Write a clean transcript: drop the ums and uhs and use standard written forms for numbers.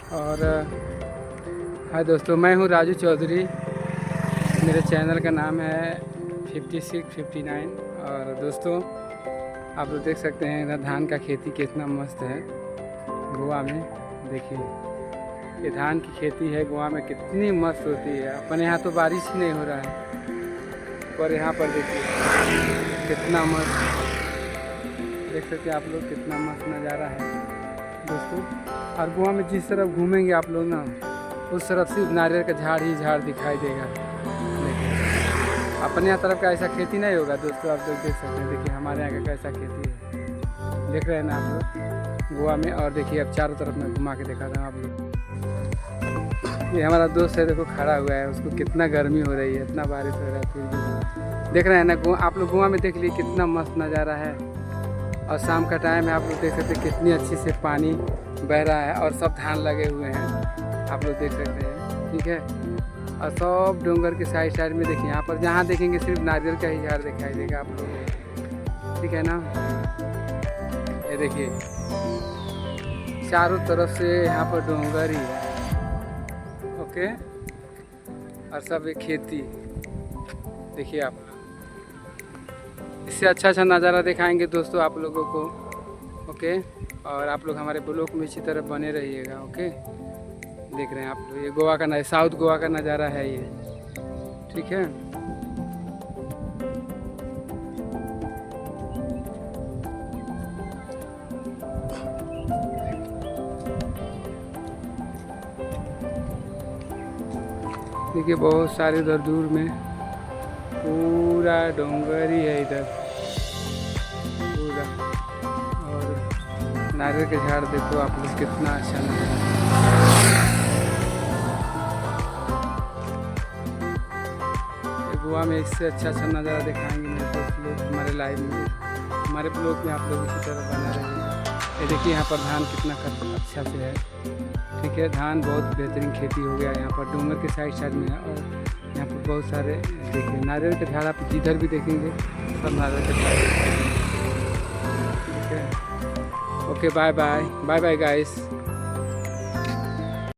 और हाय दोस्तों, मैं हूं राजू चौधरी। मेरे चैनल का नाम है 5659। और दोस्तों आप लोग देख सकते हैं इधर धान का खेती कितना मस्त है गोवा में। देखिए ये धान की खेती है गोवा में, कितनी मस्त होती है। अपने यहाँ तो बारिश ही नहीं हो रहा है, पर यहाँ पर देखिए कितना मस्त देख सकते हैं आप लोग, कितना मस्त नज़ारा है दोस्तों। और गोवा में जिस तरफ घूमेंगे आप लोग ना, उस तरफ सिर्फ नारियल का झाड़ ही झाड़ दिखाई देगा। देखिए अपने यहाँ तरफ का ऐसा खेती नहीं होगा दोस्तों। आप लोग देख सकते हैं, देखिए हमारे यहाँ का कैसा खेती है, देख रहे हैं ना आप लोग गोवा में। और देखिए अब चारों तरफ मैं घुमा के दिखा रहा हूँ आप लोग। ये हमारा दोस्त है, देखो खड़ा हुआ है, उसको कितना गर्मी हो रही है, इतना बारिश हो रहा है फिर भी। देख रहे हैं ना आप लोग गोवा में, देख लीजिए कितना मस्त नज़ारा है। और शाम का टाइम है, आप लोग देख सकते हैं कितनी अच्छी से पानी बह रहा है और सब धान लगे हुए हैं, आप लोग देख सकते हैं। ठीक है, और सब डोंगर के साइड साइड में देखिए, यहाँ पर जहाँ देखेंगे सिर्फ नारियल का ही झाड़ दिखाई देगा आप लोगों को। ठीक है ना, ये देखिए चारों तरफ से यहाँ पर डोंगर ही है। ओके, और सब एक खेती देखिए आप। इससे अच्छा नज़ारा दिखाएंगे दोस्तों आप लोगों को। ओके, और आप लोग हमारे ब्लॉग में इसी तरह बने रहिएगा। ओके, देख रहे हैं आप लोग ये गोवा का साउथ गोवा का नज़ारा है ये। ठीक है, देखिए बहुत सारे इधर दूर में पूरा डोंगर ही है इधर पूरा। और नारियल के झाड़ देखो आप लोग, कितना अच्छा नज़ारा। गोवा में इससे अच्छा नज़ारा दिखाएंगे मेरे दोस्त लोग हमारे लाइव में, हमारे ब्लॉग में। आप लोग इसी तरह बना रहे। ये देखिए यहाँ पर धान कितना अच्छा से है। ठीक है, धान बहुत बेहतरीन खेती हो गया यहाँ पर, डूंगर के साइड साइड में है। और यहाँ पर बहुत सारे देखिए नारियल के झाड़, आप जिधर भी देखेंगे सब नारियल के झाड़। ठीक है, okay, bye bye bye bye guys.